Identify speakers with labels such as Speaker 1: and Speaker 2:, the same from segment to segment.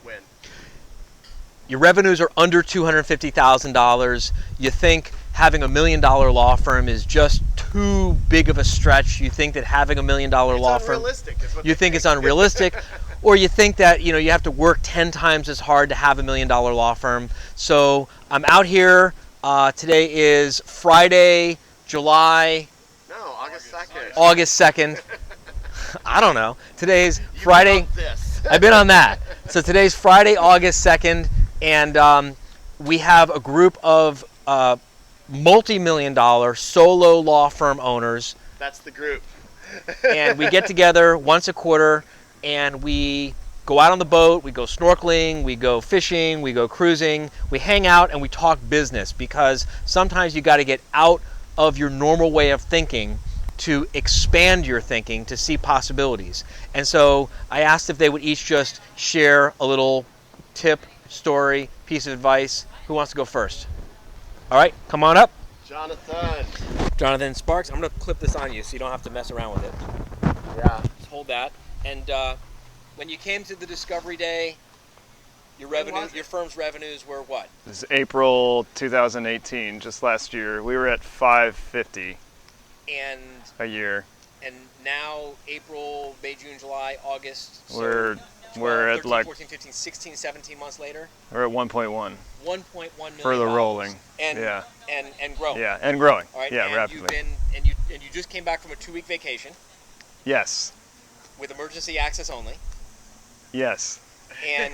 Speaker 1: win.
Speaker 2: Your revenues are under $250,000. You think having $1 million law firm is just too big of a stretch. You think that having $1 million law firm, you think it's unrealistic, or you think that you have to work 10 times as hard to have $1 million law firm. So I'm out here. Today is Friday,
Speaker 1: August 2nd.
Speaker 2: August 2nd. I don't know. Today's Friday. I've been on that. So today's Friday, August 2nd. And we have a group of multi-million-dollar solo law firm owners.
Speaker 1: That's the group.
Speaker 2: And we get together once a quarter, and we go out on the boat, we go snorkeling, we go fishing, we go cruising, we hang out, and we talk business, because sometimes you got to get out of your normal way of thinking to expand your thinking, to see possibilities. And so I asked if they would each just share a little tip, story, piece of advice. Who wants to go first? All right, come on up. Jonathan Sparks. I'm going to clip this on you so you don't have to mess around with it.
Speaker 1: Yeah.
Speaker 2: Just hold that. And when you came to the Discovery Day, your firm's revenues were what?
Speaker 3: This is April 2018, just last year. We were at 550 a year.
Speaker 2: And now April, May, June, July, August.
Speaker 3: We're at
Speaker 2: 13, 14, 15, 16, 17 months later.
Speaker 3: We're at 1.1.
Speaker 2: 1.1 million
Speaker 3: for the rolling.
Speaker 2: And growing.
Speaker 3: Yeah, and growing.
Speaker 2: All right,
Speaker 3: yeah,
Speaker 2: and
Speaker 3: rapidly.
Speaker 2: You just came back from a 2-week vacation.
Speaker 3: Yes.
Speaker 2: With emergency access only.
Speaker 3: Yes.
Speaker 2: And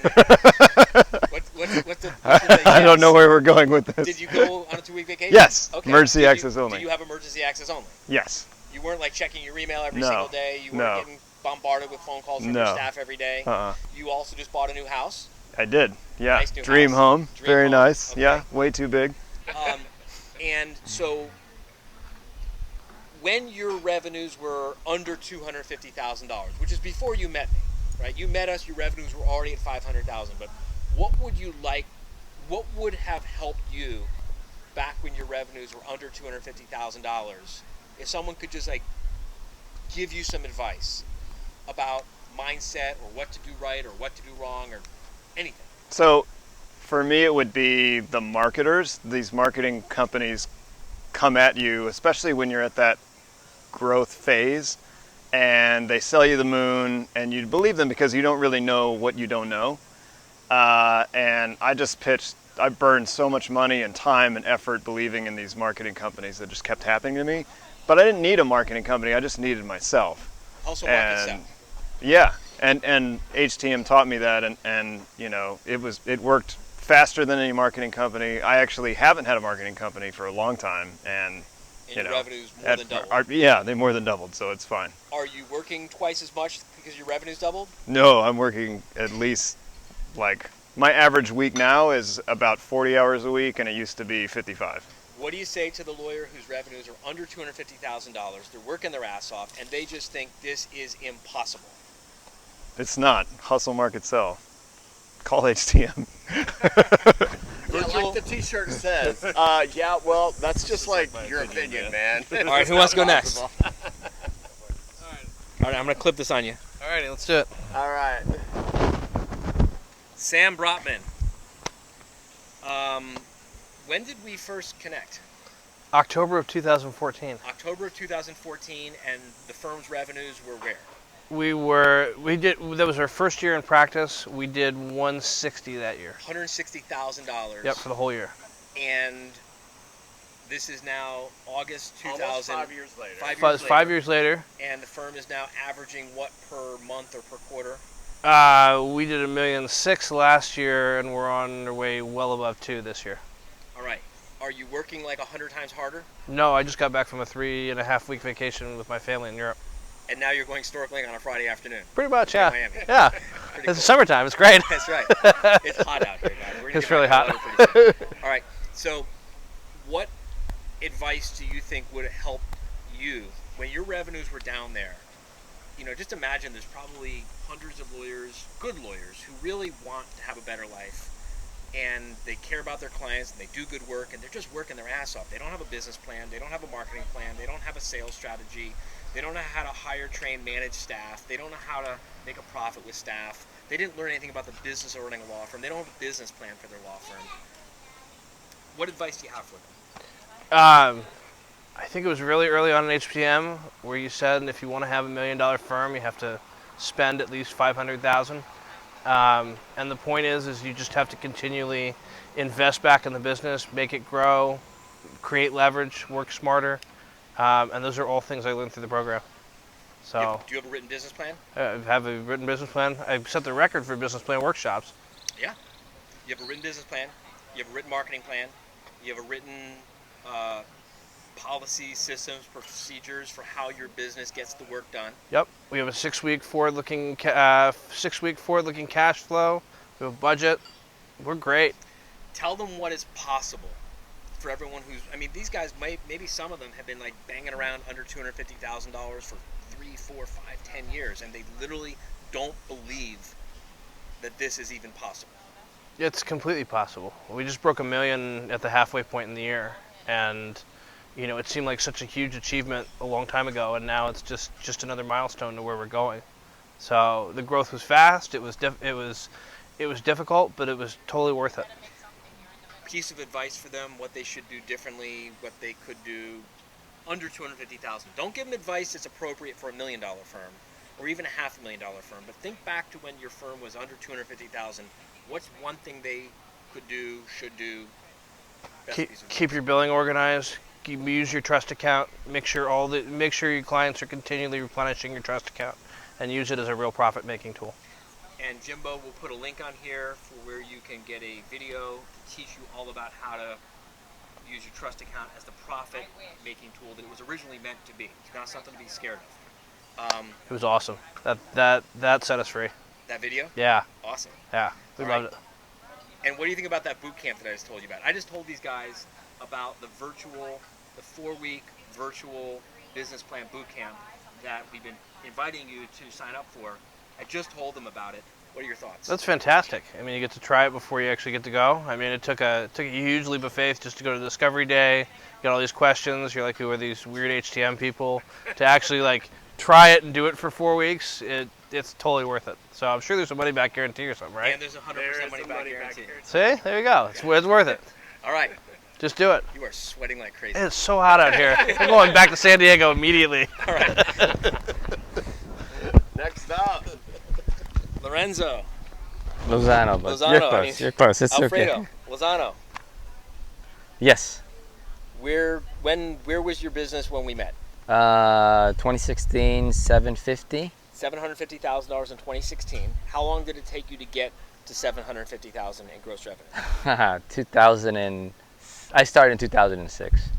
Speaker 2: what's the
Speaker 3: I don't know where we're going with this.
Speaker 2: Did you go on a 2-week vacation?
Speaker 3: Yes.
Speaker 2: Okay.
Speaker 3: Emergency access only.
Speaker 2: Do you have emergency access only?
Speaker 3: Yes.
Speaker 2: You weren't like checking your email every single day. You weren't getting bombarded with phone calls from your staff every day. You also just bought a new house.
Speaker 3: I did. Yeah.
Speaker 2: Nice new
Speaker 3: Dream
Speaker 2: house.
Speaker 3: home. Very
Speaker 2: home.
Speaker 3: nice.
Speaker 2: Okay.
Speaker 3: Yeah. Way too big.
Speaker 2: And so, when your revenues were under $250,000, which is before you met me, right? You met us. Your revenues were already at $500,000. But what would have helped you back when your revenues were under $250,000? If someone could just give you some advice about mindset, or what to do right, or what to do wrong, or anything.
Speaker 3: So for me, it would be the marketers. These marketing companies come at you, especially when you're at that growth phase, and they sell you the moon, and you believe them because you don't really know what you don't know. And I burned so much money and time and effort believing in these marketing companies that just kept happening to me. But I didn't need a marketing company, I just needed myself.
Speaker 2: Also market self.
Speaker 3: Yeah, and HTM taught me that, and it worked faster than any marketing company. I actually haven't had a marketing company for a long time, and
Speaker 2: your revenues more than doubled.
Speaker 3: They more than doubled, so it's fine.
Speaker 2: Are you working twice as much because your revenues doubled?
Speaker 3: No, I'm working at least, my average week now is about 40 hours a week, and it used to be 55.
Speaker 2: What do you say to the lawyer whose revenues are under $250,000? They're working their ass off, and they just think this is impossible.
Speaker 3: It's not. Hustle, market, sell. Call HTM.
Speaker 1: Yeah, like the t-shirt says. That's just your opinion, man.
Speaker 2: All right, who wants to go next? All right, I'm going to clip this on you.
Speaker 4: All right, let's do it.
Speaker 1: All right.
Speaker 2: Sam Brotman. When did we first connect?
Speaker 4: October of 2014.
Speaker 2: October of 2014, and the firm's revenues were where?
Speaker 4: That was our first year in practice. We did 160 that year.
Speaker 2: $160,000.
Speaker 4: Yep, for the whole year.
Speaker 2: And this is now August 2000.
Speaker 1: Almost 5 years later.
Speaker 4: 5 years later.
Speaker 2: And the firm is now averaging what per month or per quarter?
Speaker 4: We did $1.6 million last year, and we're on our way well above $2 million this year.
Speaker 2: All right. Are you working 100 times harder?
Speaker 4: No, I just got back from a 3.5-week vacation with my family in Europe.
Speaker 2: And now you're going snorkeling on a Friday afternoon.
Speaker 4: Pretty much, yeah.
Speaker 2: Miami.
Speaker 4: Yeah.
Speaker 2: It's
Speaker 4: cool. Summertime. It's great.
Speaker 2: That's right. It's hot out here, guys.
Speaker 4: It's really hot.
Speaker 2: All right. So, what advice do you think would help you when your revenues were down there? Just imagine there's probably hundreds of lawyers, good lawyers, who really want to have a better life, and they care about their clients, and they do good work, and they're just working their ass off. They don't have a business plan. They don't have a marketing plan. They don't have a sales strategy. They don't know how to hire, train, manage staff. They don't know how to make a profit with staff. They didn't learn anything about the business of running a law firm. They don't have a business plan for their law firm. What advice do you have for them?
Speaker 4: I think it was really early on in HTM where you said if you want to have $1 million firm, you have to spend at least $500,000. And the point is you just have to continually invest back in the business, make it grow, create leverage, work smarter, and those are all things I learned through the program. So,
Speaker 2: Do you have a written business plan?
Speaker 4: I have a written business plan. I've set the record for business plan workshops.
Speaker 2: Yeah. You have a written business plan. You have a written marketing plan. You have a written policy, systems, procedures for how your business gets the work done.
Speaker 4: Yep. We have a 6-week forward-looking cash flow. We have a budget. We're great.
Speaker 2: Tell them what is possible for everyone who's. I mean, these guys maybe some of them have been like banging around under $250,000 for 3, 4, 5, 10 years, and they literally don't believe that this is even possible.
Speaker 4: It's completely possible. We just broke $1 million at the halfway point in the year, and it seemed like such a huge achievement a long time ago, and now it's just another milestone to where we're going. So the growth was fast. It was difficult, but it was totally worth it.
Speaker 2: Piece of advice for them: what they should do differently, what they could do under $250,000. Don't give them advice that's appropriate for $1 million firm or even a $500,000 firm. But think back to when your firm was under $250,000. What's one thing they could do, should do?
Speaker 4: Keep your billing organized. Use your trust account. Make sure your clients are continually replenishing your trust account, and use it as a real profit-making tool.
Speaker 2: And Jimbo will put a link on here for where you can get a video to teach you all about how to use your trust account as the profit-making tool that it was originally meant to be. It's not something to be scared of.
Speaker 4: It was awesome. That set us free.
Speaker 2: That video?
Speaker 4: Yeah.
Speaker 2: Awesome.
Speaker 4: Yeah. We loved it.
Speaker 2: And what do you think about that boot camp that I just told you about? I just told these guys about the 4-week virtual business plan boot camp that we've been inviting you to sign up for. I just told them about it. What are your thoughts?
Speaker 4: That's fantastic. I mean, you get to try it before you actually get to go. I mean, it took a huge leap of faith just to go to Discovery Day, get all these questions. You're like, who are these weird HTM people? To actually try it and do it for 4 weeks, it's totally worth it. So I'm sure there's a money back guarantee or something, right?
Speaker 2: And there's 100% money back guarantee.
Speaker 4: See, there you go. It's worth it.
Speaker 2: All right.
Speaker 4: Just do it.
Speaker 2: You are sweating like crazy.
Speaker 4: It's so hot out here. I'm going back to San Diego immediately.
Speaker 2: All right.
Speaker 1: Next up,
Speaker 2: Lorenzo.
Speaker 5: Lozano, but
Speaker 2: Lozano,
Speaker 5: you're close. It's
Speaker 2: Alfredo.
Speaker 5: okay.
Speaker 2: Lozano.
Speaker 5: Yes.
Speaker 2: Where was your business when we met?
Speaker 5: 2016, 750.
Speaker 2: $750,000 in 2016. How long did it take you to get to $750,000 in gross revenue?
Speaker 5: I started in 2006.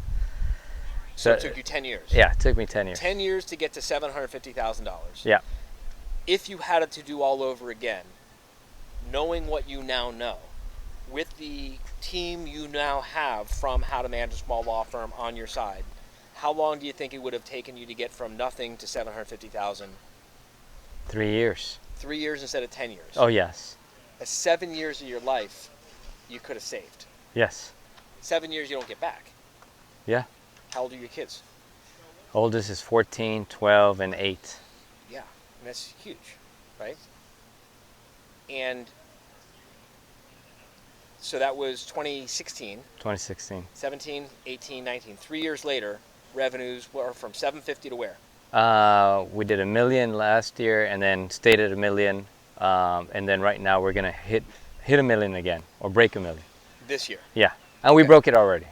Speaker 2: So it took you 10 years.
Speaker 5: Yeah, it took me 10 years.
Speaker 2: 10 years to get to $750,000.
Speaker 5: Yeah.
Speaker 2: If you had it to do all over again, knowing what you now know, with the team you now have from How to Manage a Small Law Firm on your side, how long do you think it would have taken you to get from nothing to $750,000?
Speaker 5: 3 years.
Speaker 2: 3 years instead of 10 years.
Speaker 5: Oh, yes.
Speaker 2: 7 years of your life you could have saved.
Speaker 5: Yes.
Speaker 2: 7 years you don't get back.
Speaker 5: Yeah.
Speaker 2: How old are your kids?
Speaker 5: Oldest is 14, 12, and 8.
Speaker 2: Yeah, and that's huge, right? And so that was 2016.
Speaker 5: 2016.
Speaker 2: 17, 18, 19. 3 years later, revenues were from 750 to where?
Speaker 5: We did $1 million last year, and then stayed at $1 million, and then right now we're gonna hit $1 million again, or break $1 million.
Speaker 2: This year.
Speaker 5: Yeah, and we broke it already.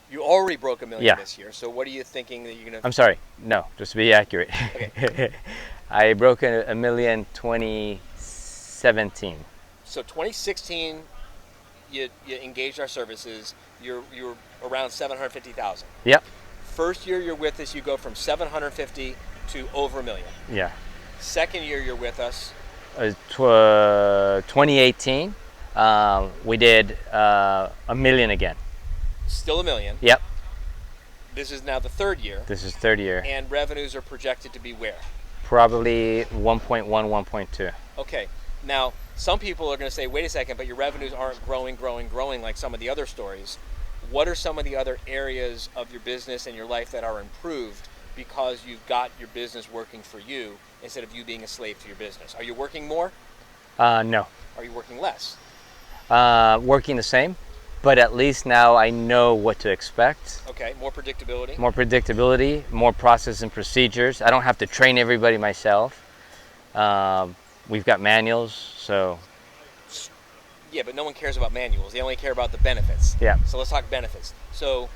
Speaker 2: You already broke $1 million
Speaker 5: Yeah.
Speaker 2: this year. So what are you thinking that you're gonna?
Speaker 5: I'm sorry. No, just to be accurate.
Speaker 2: Okay.
Speaker 5: I broke $1 million 2017.
Speaker 2: So 2016, you engaged our services. You're around 750,000.
Speaker 5: Yep.
Speaker 2: First year you're with us, you go from 750 to over $1 million.
Speaker 5: Yeah.
Speaker 2: Second year you're with us.
Speaker 5: 2018, we did $1 million again.
Speaker 2: Still $1 million.
Speaker 5: Yep.
Speaker 2: This is now the third year.
Speaker 5: This is third year.
Speaker 2: And revenues are projected to be where?
Speaker 5: Probably 1.1, 1.2.
Speaker 2: Okay. Now, some people are going to say, wait a second, but your revenues aren't growing like some of the other stories. What are some of the other areas of your business and your life that are improved because you've got your business working for you instead of you being a slave to your business? Are you working more?
Speaker 5: No.
Speaker 2: Are you working less?
Speaker 5: Working the same, but at least now I know what to expect.
Speaker 2: Okay, more predictability.
Speaker 5: More predictability, more process and procedures. I don't have to train everybody myself. We've got manuals, so.
Speaker 2: Yeah, but no one cares about manuals. They only care about the benefits.
Speaker 5: Yeah.
Speaker 2: So let's talk benefits. So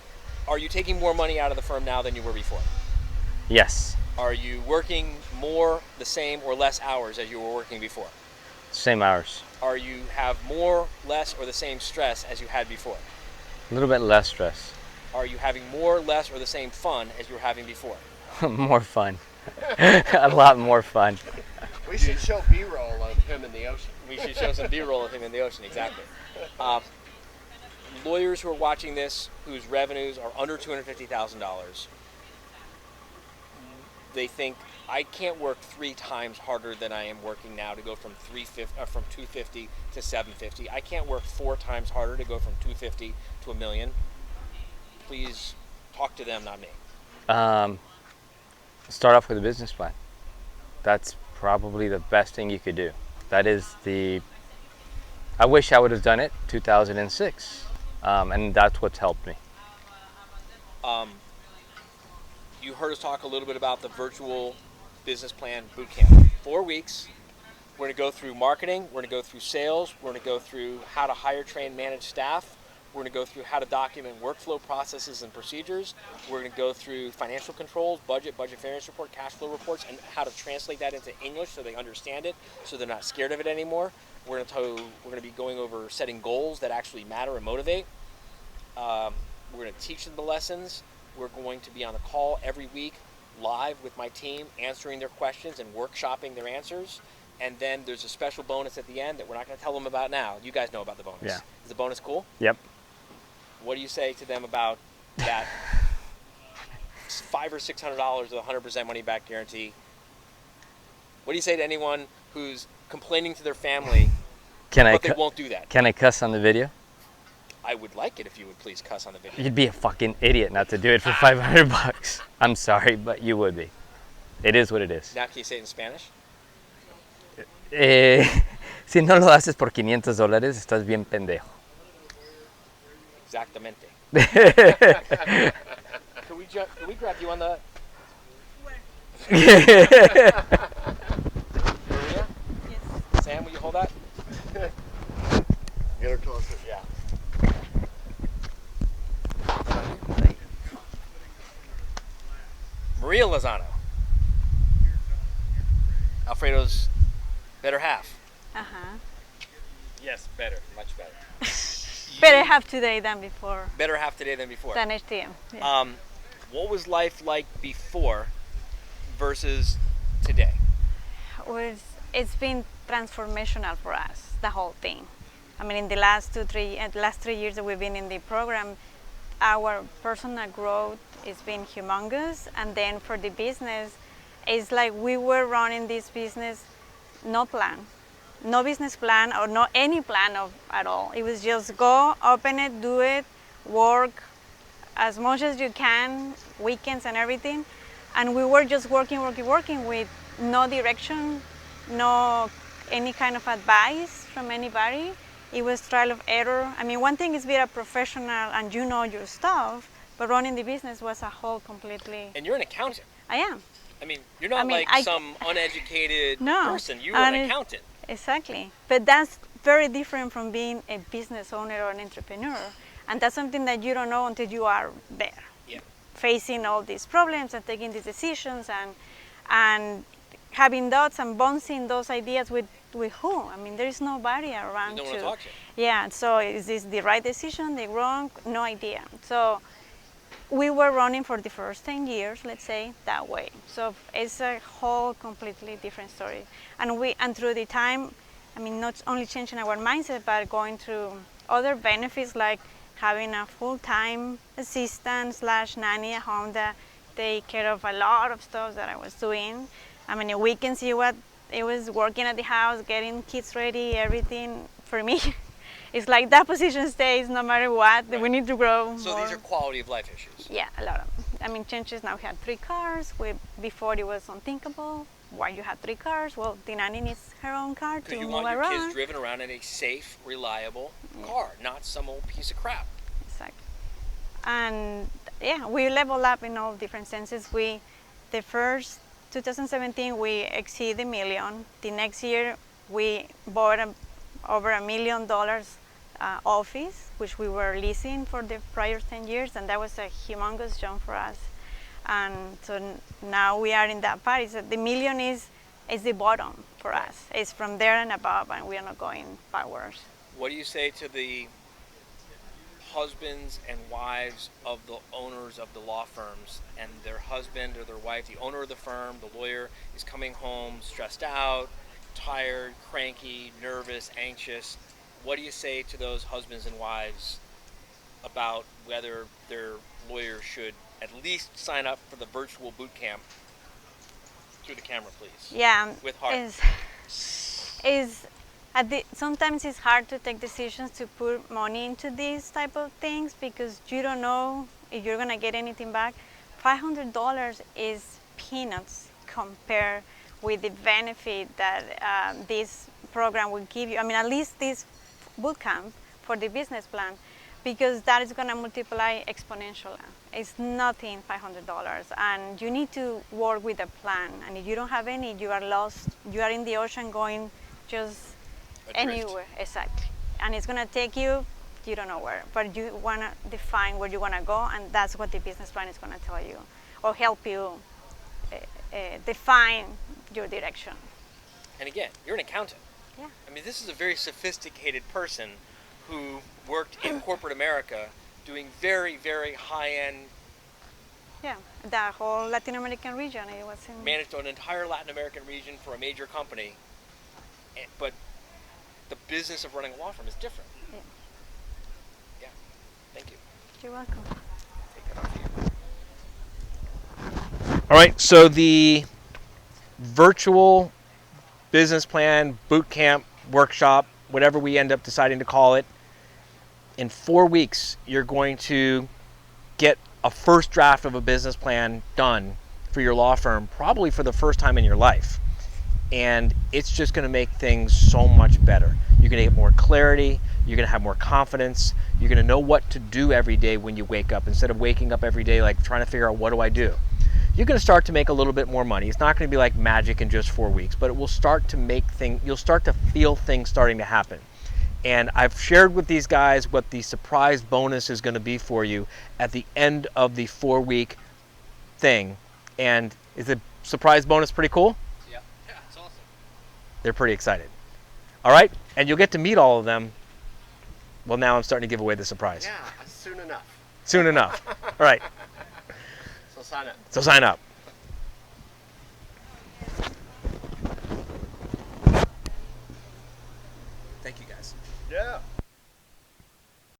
Speaker 2: are you taking more money out of the firm now than you were before?
Speaker 5: Yes.
Speaker 2: Are you working more, the same, or less hours as you were working before?
Speaker 5: Same hours.
Speaker 2: Are you have more, less, or the same stress as you had before?
Speaker 5: A little bit less stress.
Speaker 2: Are you having more, less, or the same fun as you were having before?
Speaker 5: More fun. A lot more fun.
Speaker 1: We should show B-roll of him in the ocean.
Speaker 2: We should show some B-roll of him in the ocean, exactly. Lawyers who are watching this, whose revenues are under $250,000, they think, I can't work 3 times harder than I am working now to go from 250 to 750. I can't work 4 times harder to go from 250 to $1 million. Please talk to them, not me.
Speaker 5: Start off with a business plan. That's probably the best thing you could do. That is I wish I would have done it 2006, and that's what's helped me.
Speaker 2: You heard us talk a little bit about the virtual business plan bootcamp. 4 weeks. We're going to go through marketing. We're going to go through sales. We're going to go through how to hire, train, manage staff. We're going to go through how to document workflow processes and procedures. We're going to go through financial controls, budget variance report, cash flow reports, and how to translate that into English so they understand it, so they're not scared of it anymore. We're going to be going over setting goals that actually matter and motivate. We're going to teach them the lessons. We're going to be on a call every week, live with my team, answering their questions and workshopping their answers. And then there's a special bonus at the end that we're not going to tell them about now. You guys know about the bonus.
Speaker 5: Yeah.
Speaker 2: Is the bonus cool?
Speaker 5: Yep.
Speaker 2: What do you say to them about that? $500 or $600 with a 100% money back guarantee. What do you say to anyone who's complaining to their family, but they won't do that?
Speaker 5: Can I cuss on the video?
Speaker 2: I would like it if you would please cuss on the video.
Speaker 5: You'd be a fucking idiot not to do it for $500. I'm sorry, but you would be. It is what it is.
Speaker 2: Now can you say it in Spanish?
Speaker 5: Si no lo haces por $500, estás bien pendejo.
Speaker 2: Exactamente. Can we grab you on the... Maria?
Speaker 6: Yes.
Speaker 2: Sam, will you hold that?
Speaker 1: Get her closer.
Speaker 2: Yeah. Maria Lozano. Alfredo's better half.
Speaker 6: Uh-huh.
Speaker 2: Yes, better. Much better.
Speaker 6: Better half today than before.
Speaker 2: Better half today than before.
Speaker 6: Than HTM. Yeah.
Speaker 2: What was life like before versus today?
Speaker 6: It's been transformational for us, the whole thing. I mean, in the last 3 years that we've been in the program, our personal growth has been humongous. And then for the business, it's like we were running this business, no plan. No business plan or no any plan at all. It was just go, open it, do it, work as much as you can, weekends and everything. And we were just working with no direction, no any kind of advice from anybody. It was trial of error. I mean, one thing is being a professional and you know your stuff, but running the business was a whole completely...
Speaker 2: And you're an accountant.
Speaker 6: I am.
Speaker 2: I mean, you're not some uneducated person. You are an accountant.
Speaker 6: Exactly. But that's very different from being a business owner or an entrepreneur. And that's something that you don't know until you are there.
Speaker 2: Yeah.
Speaker 6: Facing all these problems and taking these decisions and having thoughts and bouncing those ideas with who? I mean, there is nobody around
Speaker 2: no one to talk to.
Speaker 6: Yeah, so is this the right decision, the wrong? No idea. So we were running for the first 10 years, let's say, that way. So it's a whole completely different story. And through the time, I mean, not only changing our mindset, but going through other benefits like having a full-time assistant / nanny at home that take care of a lot of stuff that I was doing. I mean, we can see what it was working at the house, getting kids ready, everything. For me, it's like that position stays no matter what. Right. We need to grow
Speaker 2: So
Speaker 6: more.
Speaker 2: These are quality of life issues.
Speaker 6: Yeah, a lot of them. I mean, changes now had 3 cars. Before it was unthinkable. Why you had 3 cars? Well, Dinani needs her own car to
Speaker 2: Because you
Speaker 6: move
Speaker 2: want your
Speaker 6: around.
Speaker 2: kids driven around in a safe, reliable car, not some old piece of crap.
Speaker 6: Exactly. And yeah, we level up in all different senses. The first 2017 we exceed $1 million. The next year we bought over $1 million office, which we were leasing for the prior 10 years, and that was a humongous jump for us. And so now we are in that part. The million is the bottom for us. It's from there and above, and we are not going backwards.
Speaker 2: What do you say to the husbands and wives of the owners of the law firms, and their husband or their wife, the owner of the firm, the lawyer, is coming home stressed out, tired, cranky, nervous, anxious? What do you say to those husbands and wives about whether their lawyer should at least sign up for the virtual boot camp? Through the camera, please.
Speaker 6: Yeah.
Speaker 2: With heart.
Speaker 6: Sometimes it's hard to take decisions to put money into these type of things because you don't know if you're gonna get anything back. $500 is peanuts compared with the benefit that this program will give you. I mean, at least this boot camp for the business plan, because that is gonna multiply exponentially. It's nothing, $500, and you need to work with a plan. And if you don't have any, you are lost. You are in the ocean going just anywhere, exactly. And it's gonna take you don't know where, but you wanna define where you wanna go, and that's what the business plan is gonna tell you, or help you define your direction.
Speaker 2: And again, you're an accountant.
Speaker 6: Yeah.
Speaker 2: I mean, this is a very sophisticated person who worked in corporate America doing very, very high-end.
Speaker 6: Yeah, the whole Latin American region. It was
Speaker 2: managed an entire Latin American region for a major company, but the business of running a law firm is different.
Speaker 6: Yeah.
Speaker 2: Yeah. Thank you.
Speaker 6: You're welcome.
Speaker 2: Take that off you. All right. So the virtual business plan, boot camp, workshop, whatever we end up deciding to call it, in 4 weeks, you're going to get a first draft of a business plan done for your law firm, probably for the first time in your life. And it's just going to make things so much better. You're going to get more clarity. You're going to have more confidence. You're going to know what to do every day when you wake up, instead of waking up every day like trying to figure out, what do I do? You're going to start to make a little bit more money. It's not going to be like magic in just 4 weeks, but it will start to make things, you'll start to feel things starting to happen. And I've shared with these guys what the surprise bonus is going to be for you at the end of the 4-week thing. And is the surprise bonus pretty cool? Yeah, it's awesome. They're pretty excited. All right, and you'll get to meet all of them. Well, now I'm starting to give away the surprise.
Speaker 1: Yeah, soon enough.
Speaker 2: Soon enough. All right.
Speaker 1: So sign up.
Speaker 2: So sign up. Thank you, guys.
Speaker 1: Yeah.